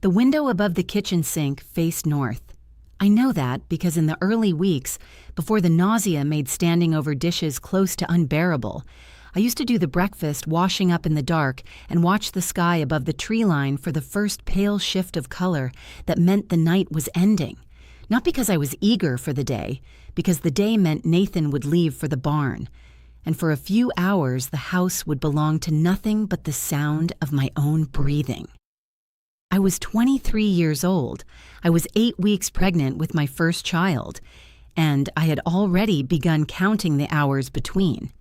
The window above the kitchen sink faced north. I know that because in the early weeks, before the nausea made standing over dishes close to unbearable, I used to do the breakfast washing up in the dark and watch the sky above the tree line for the first pale shift of color that meant the night was ending. Not because I was eager for the day, because the day meant Nathan would leave for the barn. And for a few hours, the house would belong to nothing but the sound of my own breathing. I was 23 years old. I was 8 weeks pregnant with my first child, and I had already begun counting the hours between.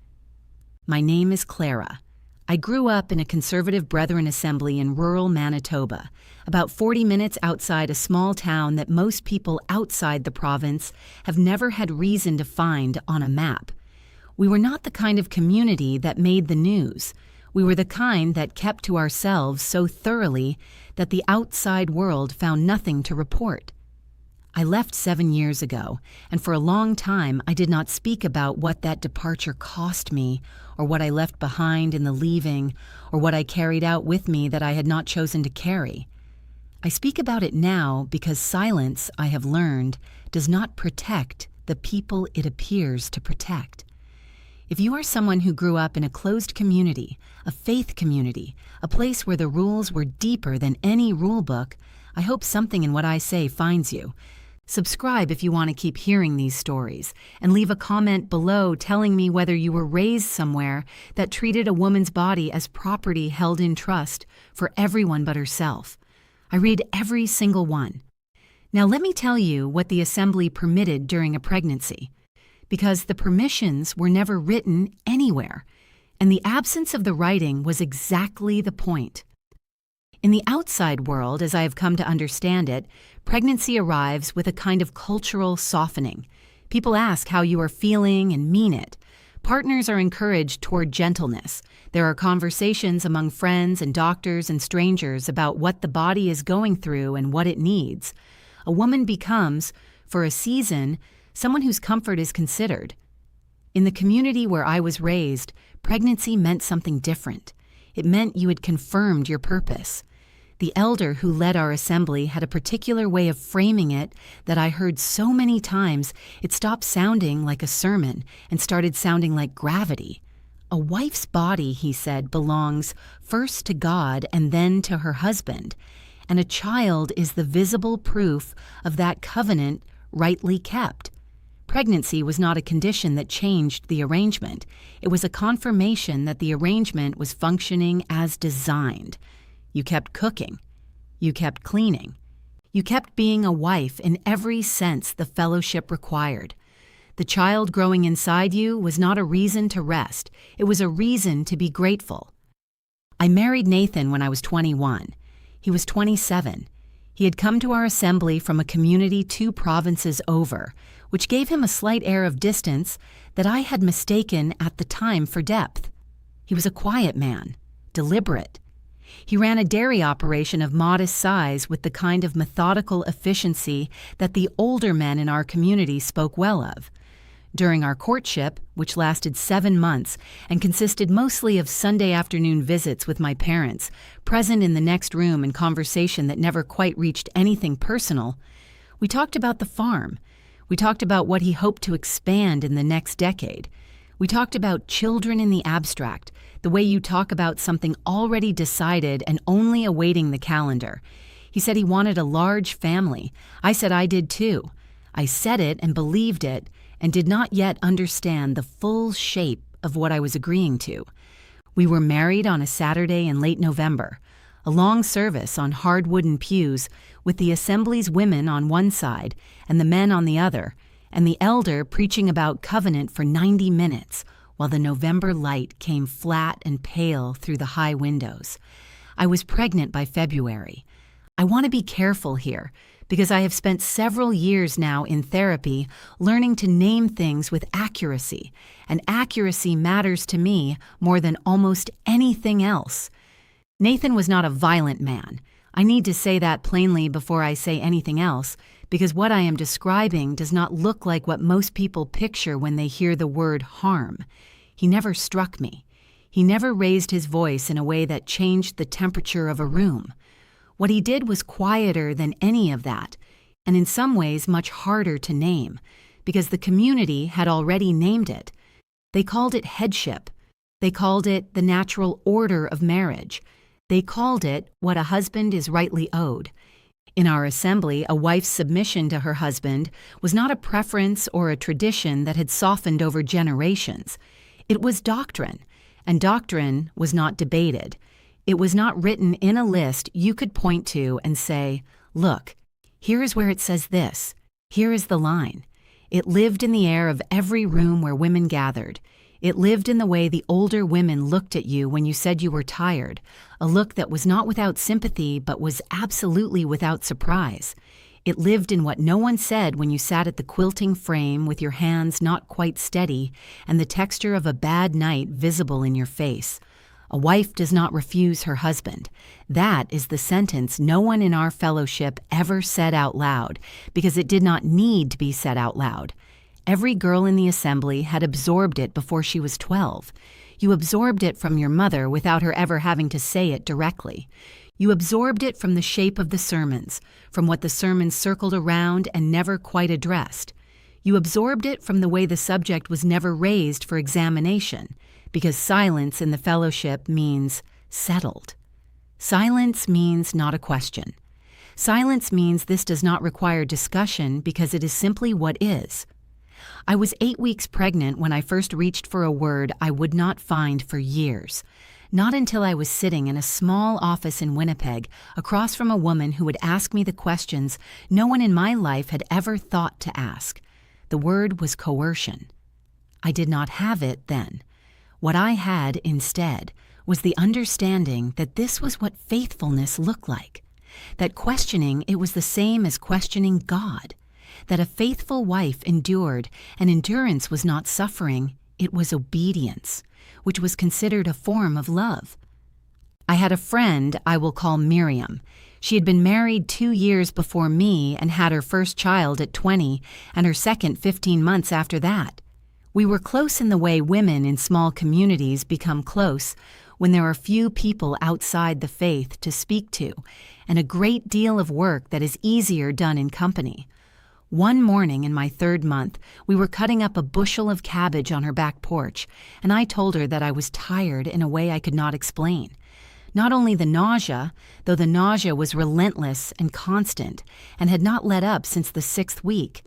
My name is Clara. I grew up in a conservative Brethren assembly in rural Manitoba, about 40 minutes outside a small town that most people outside the province have never had reason to find on a map. We were not the kind of community that made the news. We were the kind that kept to ourselves so thoroughly that the outside world found nothing to report. I left 7 years ago, and for a long time I did not speak about what that departure cost me, or what I left behind in the leaving, or what I carried out with me that I had not chosen to carry. I speak about it now because silence, I have learned, does not protect the people it appears to protect. If you are someone who grew up in a closed community, a faith community, a place where the rules were deeper than any rule book, I hope something in what I say finds you. Subscribe if you want to keep hearing these stories, and leave a comment below telling me whether you were raised somewhere that treated a woman's body as property held in trust for everyone but herself. I read every single one. Now let me tell you what the assembly permitted during a pregnancy, because the permissions were never written anywhere, and the absence of the writing was exactly the point. In the outside world, as I have come to understand it, pregnancy arrives with a kind of cultural softening. People ask how you are feeling and mean it. Partners are encouraged toward gentleness. There are conversations among friends and doctors and strangers about what the body is going through and what it needs. A woman becomes, for a season, someone whose comfort is considered. In the community where I was raised, pregnancy meant something different. It meant you had confirmed your purpose. The elder who led our assembly had a particular way of framing it that I heard so many times it stopped sounding like a sermon and started sounding like gravity. A wife's body, he said, belongs first to God and then to her husband, and a child is the visible proof of that covenant rightly kept. Pregnancy was not a condition that changed the arrangement. It was a confirmation that the arrangement was functioning as designed. You kept cooking. You kept cleaning. You kept being a wife in every sense the fellowship required. The child growing inside you was not a reason to rest. It was a reason to be grateful. I married Nathan when I was 21. He was 27. He had come to our assembly from a community 2 provinces over, which gave him a slight air of distance that I had mistaken at the time for depth. He was a quiet man, deliberate. He ran a dairy operation of modest size with the kind of methodical efficiency that the older men in our community spoke well of. During our courtship, which lasted 7 months and consisted mostly of Sunday afternoon visits with my parents, present in the next room in conversation that never quite reached anything personal, we talked about the farm. We talked about what he hoped to expand in the next decade. We talked about children in the abstract, the way you talk about something already decided and only awaiting the calendar. He said he wanted a large family. I said I did too. I said it and believed it and did not yet understand the full shape of what I was agreeing to. We were married on a Saturday in late November, a long service on hard wooden pews with the assembly's women on one side and the men on the other, and the elder preaching about covenant for 90 minutes, while the November light came flat and pale through the high windows. I was pregnant by February. I want to be careful here, because I have spent several years now in therapy learning to name things with accuracy, and accuracy matters to me more than almost anything else. Nathan was not a violent man. I need to say that plainly before I say anything else, because what I am describing does not look like what most people picture when they hear the word harm. He never struck me. He never raised his voice in a way that changed the temperature of a room. What he did was quieter than any of that, and in some ways much harder to name, because the community had already named it. They called it headship. They called it the natural order of marriage. They called it what a husband is rightly owed. In our assembly, a wife's submission to her husband was not a preference or a tradition that had softened over generations. It was doctrine, and doctrine was not debated. It was not written in a list you could point to and say, "Look, here is where it says this. Here is the line." It lived in the air of every room where women gathered. It lived in the way the older women looked at you when you said you were tired, a look that was not without sympathy but was absolutely without surprise. It lived in what no one said when you sat at the quilting frame with your hands not quite steady and the texture of a bad night visible in your face. A wife does not refuse her husband. That is the sentence no one in our fellowship ever said out loud, because it did not need to be said out loud. Every girl in the assembly had absorbed it before she was 12. You absorbed it from your mother without her ever having to say it directly. You absorbed it from the shape of the sermons, from what the sermons circled around and never quite addressed. You absorbed it from the way the subject was never raised for examination, because silence in the fellowship means settled. Silence means not a question. Silence means this does not require discussion because it is simply what is. I was 8 weeks pregnant when I first reached for a word I would not find for years. Not until I was sitting in a small office in Winnipeg across from a woman who would ask me the questions no one in my life had ever thought to ask. The word was coercion. I did not have it then. What I had instead was the understanding that this was what faithfulness looked like, that questioning it was the same as questioning God, that a faithful wife endured, and endurance was not suffering, it was obedience, which was considered a form of love. I had a friend I will call Miriam. She had been married 2 years before me and had her first child at 20 and her second 15 months after that. We were close in the way women in small communities become close when there are few people outside the faith to speak to, and a great deal of work that is easier done in company. One morning in my 3rd month, we were cutting up a bushel of cabbage on her back porch, and I told her that I was tired in a way I could not explain. Not only the nausea, though the nausea was relentless and constant and had not let up since the 6th week,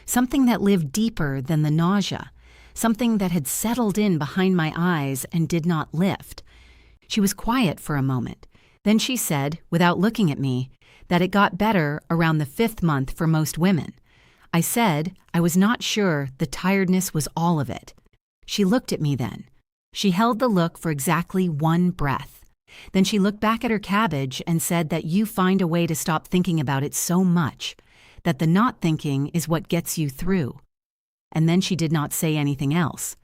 something that lived deeper than the nausea, something that had settled in behind my eyes and did not lift. She was quiet for a moment. Then she said, without looking at me, that it got better around the 5th month for most women. I said I was not sure the tiredness was all of it. She looked at me then. She held the look for exactly 1 breath. Then she looked back at her cabbage and said that you find a way to stop thinking about it so much, that the not thinking is what gets you through. And then she did not say anything else.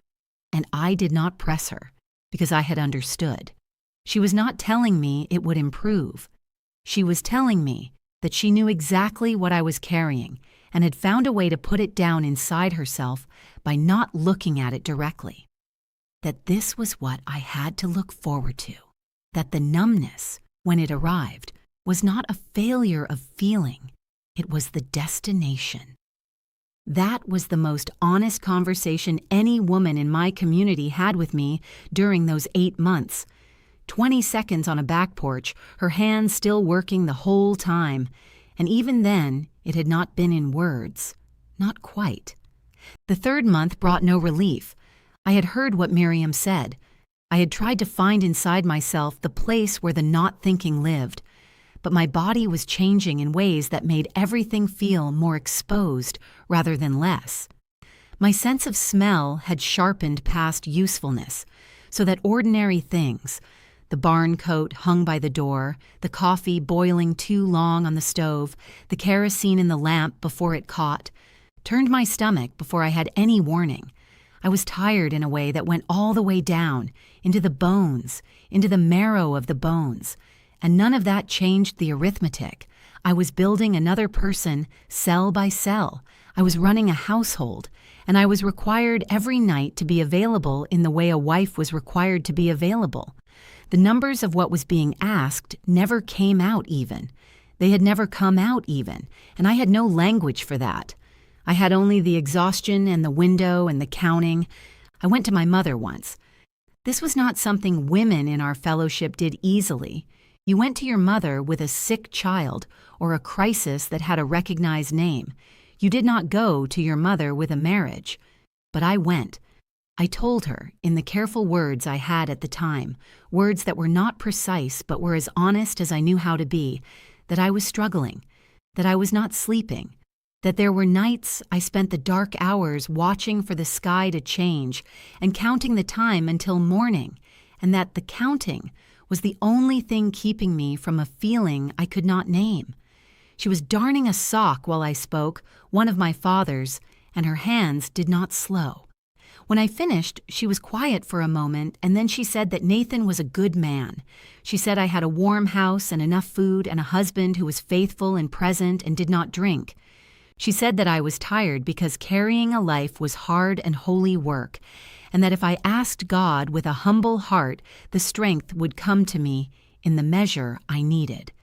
And I did not press her, because I had understood. She was not telling me it would improve. She was telling me that she knew exactly what I was carrying and had found a way to put it down inside herself by not looking at it directly. That this was what I had to look forward to. That the numbness, when it arrived, was not a failure of feeling. It was the destination. That was the most honest conversation any woman in my community had with me during those 8 months. 20 seconds on a back porch, her hands still working the whole time, and even then it had not been in words. Not quite. The 3rd month brought no relief. I had heard what Miriam said. I had tried to find inside myself the place where the not thinking lived, but my body was changing in ways that made everything feel more exposed rather than less. My sense of smell had sharpened past usefulness, so that ordinary things, the barn coat hung by the door, the coffee boiling too long on the stove, the kerosene in the lamp before it caught, turned my stomach before I had any warning. I was tired in a way that went all the way down, into the bones, into the marrow of the bones, and none of that changed the arithmetic. I was building another person, cell by cell. I was running a household, and I was required every night to be available in the way a wife was required to be available. The numbers of what was being asked never came out even. They had never come out even, and I had no language for that. I had only the exhaustion and the window and the counting. I went to my mother once. This was not something women in our fellowship did easily. You went to your mother with a sick child or a crisis that had a recognized name. You did not go to your mother with a marriage. But I went. I told her, in the careful words I had at the time, words that were not precise but were as honest as I knew how to be, that I was struggling, that I was not sleeping, that there were nights I spent the dark hours watching for the sky to change and counting the time until morning, and that the counting was the only thing keeping me from a feeling I could not name. She was darning a sock while I spoke, one of my father's, and her hands did not slow. When I finished, she was quiet for a moment, and then she said that Nathan was a good man. She said I had a warm house and enough food and a husband who was faithful and present and did not drink. She said that I was tired because carrying a life was hard and holy work, and that if I asked God with a humble heart, the strength would come to me in the measure I needed.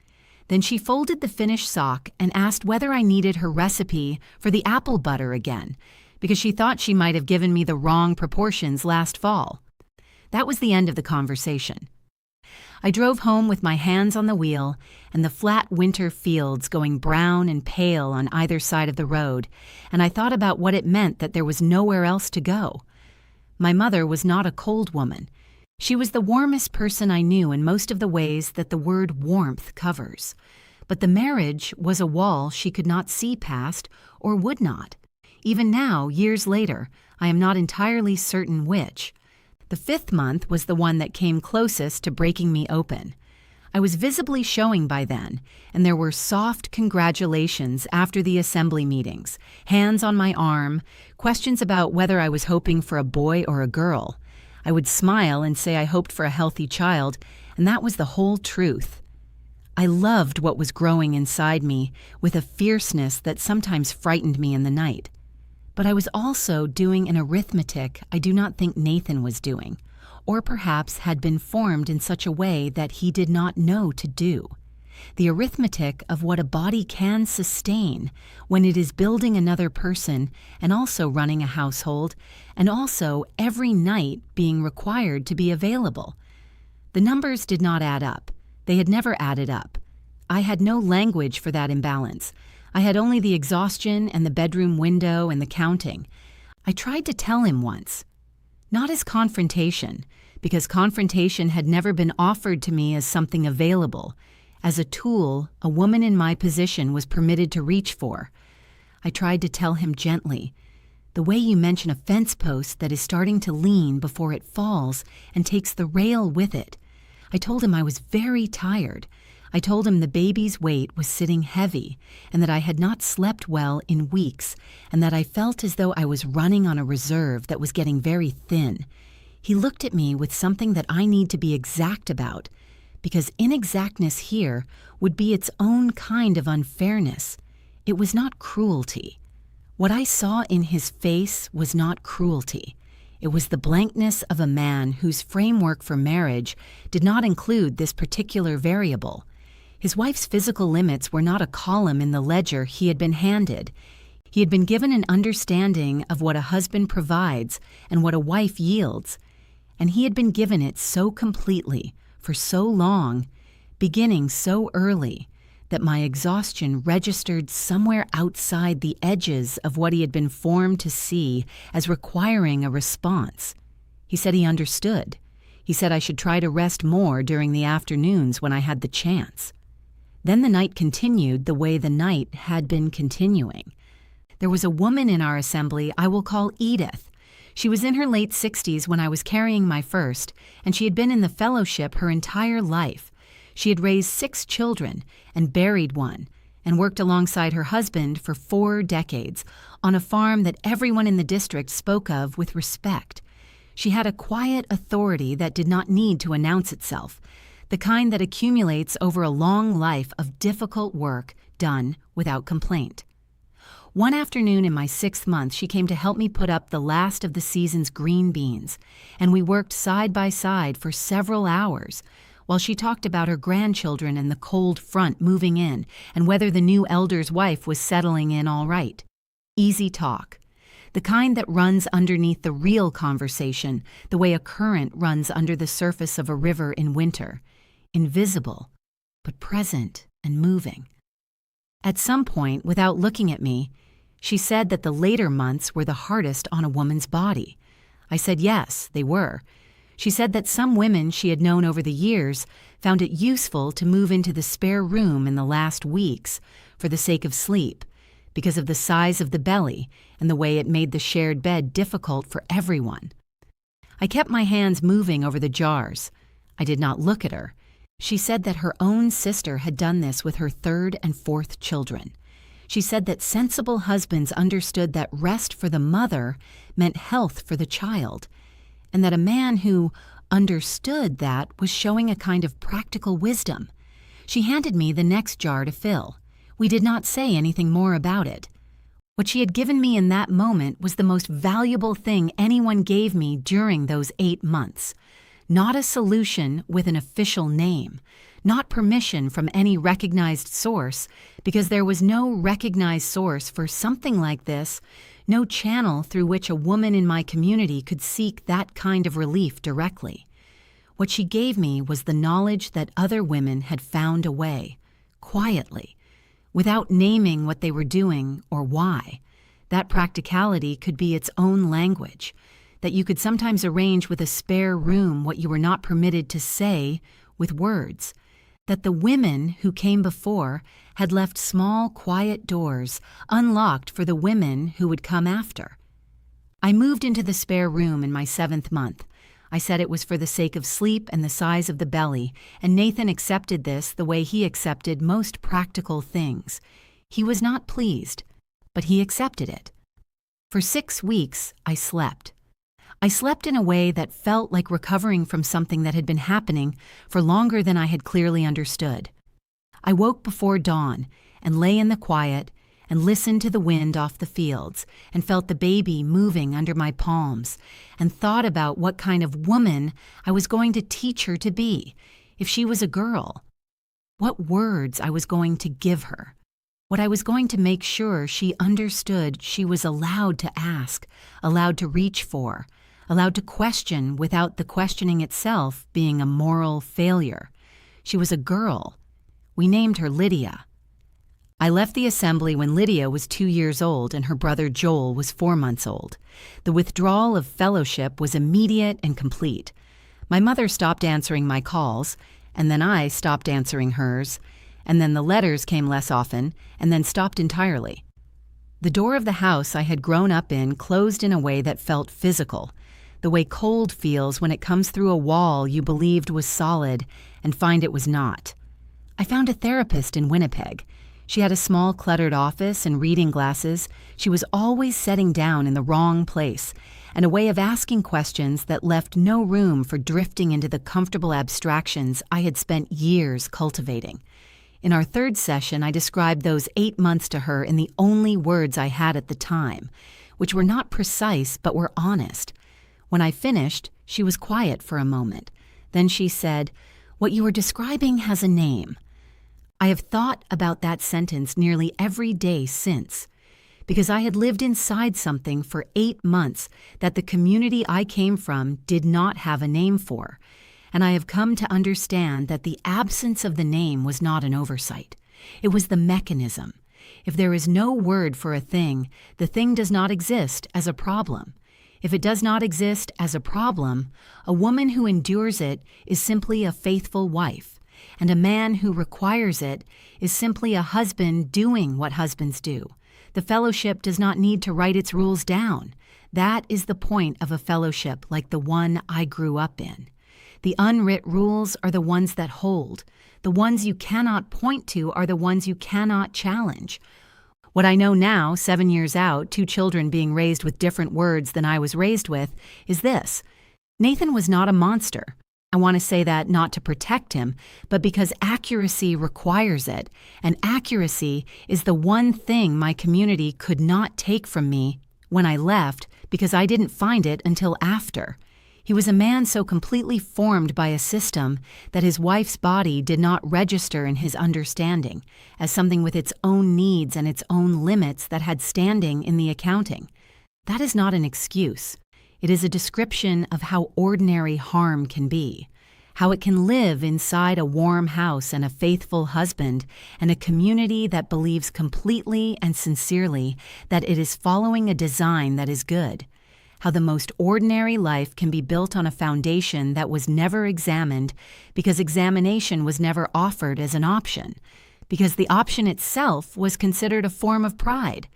Then she folded the finished sock and asked whether I needed her recipe for the apple butter again, because she thought she might have given me the wrong proportions last fall. That was the end of the conversation. I drove home with my hands on the wheel and the flat winter fields going brown and pale on either side of the road, and I thought about what it meant that there was nowhere else to go. My mother was not a cold woman. She was the warmest person I knew in most of the ways that the word warmth covers. But the marriage was a wall she could not see past or would not. Even now, years later, I am not entirely certain which. The 5th month was the one that came closest to breaking me open. I was visibly showing by then, and there were soft congratulations after the assembly meetings, hands on my arm, questions about whether I was hoping for a boy or a girl. I would smile and say I hoped for a healthy child, and that was the whole truth. I loved what was growing inside me with a fierceness that sometimes frightened me in the night. But I was also doing an arithmetic I do not think Nathan was doing, or perhaps had been formed in such a way that he did not know to do. The arithmetic of what a body can sustain when it is building another person and also running a household, and also every night being required to be available. The numbers did not add up. They had never added up. I had no language for that imbalance. I had only the exhaustion and the bedroom window and the counting. I tried to tell him once. Not as confrontation, because confrontation had never been offered to me as something available, as a tool a woman in my position was permitted to reach for. I tried to tell him gently, the way you mention a fence post that is starting to lean before it falls and takes the rail with it. I told him I was very tired. I told him the baby's weight was sitting heavy and that I had not slept well in weeks and that I felt as though I was running on a reserve that was getting very thin. He looked at me with something that I need to be exact about, because inexactness here would be its own kind of unfairness. It was not cruelty. What I saw in his face was not cruelty. It was the blankness of a man whose framework for marriage did not include this particular variable. His wife's physical limits were not a column in the ledger he had been handed. He had been given an understanding of what a husband provides and what a wife yields, and he had been given it so completely, for so long, beginning so early, that my exhaustion registered somewhere outside the edges of what he had been formed to see as requiring a response. He said he understood. He said I should try to rest more during the afternoons when I had the chance. Then the night continued the way the night had been continuing. There was a woman in our assembly I will call Edith. She was in her late 60s when I was carrying my first, and she had been in the fellowship her entire life. She had raised 6 children and buried one, and worked alongside her husband for 4 decades on a farm that everyone in the district spoke of with respect. She had a quiet authority that did not need to announce itself, the kind that accumulates over a long life of difficult work done without complaint. One afternoon in my 6th month, she came to help me put up the last of the season's green beans, and we worked side by side for several hours while she talked about her grandchildren and the cold front moving in and whether the new elder's wife was settling in all right. Easy talk. The kind that runs underneath the real conversation, the way a current runs under the surface of a river in winter. Invisible, but present and moving. At some point, without looking at me, she said that the later months were the hardest on a woman's body. I said yes, they were. She said that some women she had known over the years found it useful to move into the spare room in the last weeks for the sake of sleep, because of the size of the belly and the way it made the shared bed difficult for everyone. I kept my hands moving over the jars. I did not look at her. She said that her own sister had done this with her 3rd and 4th children. She said that sensible husbands understood that rest for the mother meant health for the child, and that a man who understood that was showing a kind of practical wisdom. She handed me the next jar to fill. We did not say anything more about it. What she had given me in that moment was the most valuable thing anyone gave me during those 8 months. Not a solution with an official name, not permission from any recognized source, because there was no recognized source for something like this, no channel through which a woman in my community could seek that kind of relief directly. What she gave me was the knowledge that other women had found a way, quietly, without naming what they were doing or why. That practicality could be its own language, that you could sometimes arrange with a spare room what you were not permitted to say with words, that the women who came before had left small, quiet doors unlocked for the women who would come after. I moved into the spare room in my 7th month. I said it was for the sake of sleep and the size of the belly, and Nathan accepted this the way he accepted most practical things. He was not pleased, but he accepted it. For 6 weeks, I slept. I slept in a way that felt like recovering from something that had been happening for longer than I had clearly understood. I woke before dawn and lay in the quiet and listened to the wind off the fields and felt the baby moving under my palms and thought about what kind of woman I was going to teach her to be if she was a girl, what words I was going to give her, what I was going to make sure she understood she was allowed to ask, allowed to reach for, allowed to question without the questioning itself being a moral failure. She was a girl. We named her Lydia. I left the assembly when Lydia was 2 years old and her brother Joel was 4 months old. The withdrawal of fellowship was immediate and complete. My mother stopped answering my calls, and then I stopped answering hers, and then the letters came less often, and then stopped entirely. The door of the house I had grown up in closed in a way that felt physical, the way cold feels when it comes through a wall you believed was solid and find it was not. I found a therapist in Winnipeg. She had a small cluttered office and reading glasses. She was always setting down in the wrong place, and a way of asking questions that left no room for drifting into the comfortable abstractions I had spent years cultivating. In our 3rd session, I described those 8 months to her in the only words I had at the time, which were not precise but were honest. When I finished, she was quiet for a moment. Then she said, "What you are describing has a name." I have thought about that sentence nearly every day since, because I had lived inside something for 8 months that the community I came from did not have a name for, and I have come to understand that the absence of the name was not an oversight. It was the mechanism. If there is no word for a thing, the thing does not exist as a problem. If it does not exist as a problem, a woman who endures it is simply a faithful wife, and a man who requires it is simply a husband doing what husbands do. The fellowship does not need to write its rules down. That is the point of a fellowship like the one I grew up in. The unwrit rules are the ones that hold. The ones you cannot point to are the ones you cannot challenge. What I know now, 7 years out, 2 children being raised with different words than I was raised with, is this. Nathan was not a monster. I want to say that not to protect him, but because accuracy requires it, and accuracy is the one thing my community could not take from me when I left because I didn't find it until after. He was a man so completely formed by a system that his wife's body did not register in his understanding as something with its own needs and its own limits that had standing in the accounting. That is not an excuse. It is a description of how ordinary harm can be, how it can live inside a warm house and a faithful husband and a community that believes completely and sincerely that it is following a design that is good, how the most ordinary life can be built on a foundation that was never examined because examination was never offered as an option, because the option itself was considered a form of pride.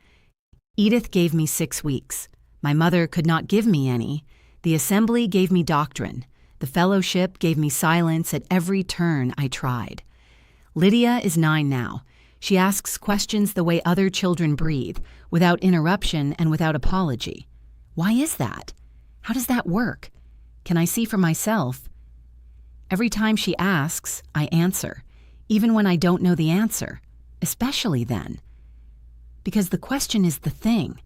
Edith gave me 6 weeks. My mother could not give me any. The assembly gave me doctrine. The fellowship gave me silence at every turn I tried. Lydia is 9 now. She asks questions the way other children breathe, without interruption and without apology. Why is that? How does that work? Can I see for myself? Every time she asks, I answer, even when I don't know the answer, especially then. Because the question is the thing.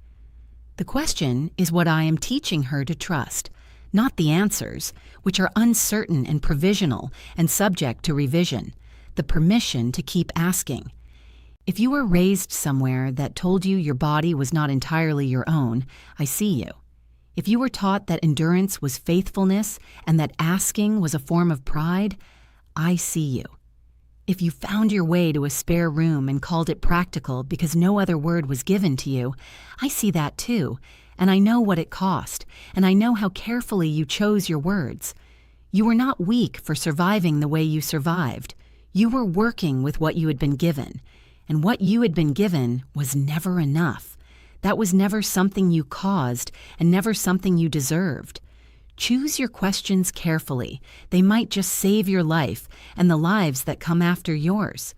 The question is what I am teaching her to trust, not the answers, which are uncertain and provisional and subject to revision, the permission to keep asking. If you were raised somewhere that told you your body was not entirely your own, I see you. If you were taught that endurance was faithfulness and that asking was a form of pride, I see you. If you found your way to a spare room and called it practical because no other word was given to you, I see that too, and I know what it cost, and I know how carefully you chose your words. You were not weak for surviving the way you survived. You were working with what you had been given, and what you had been given was never enough. That was never something you caused and never something you deserved. Choose your questions carefully. They might just save your life and the lives that come after yours.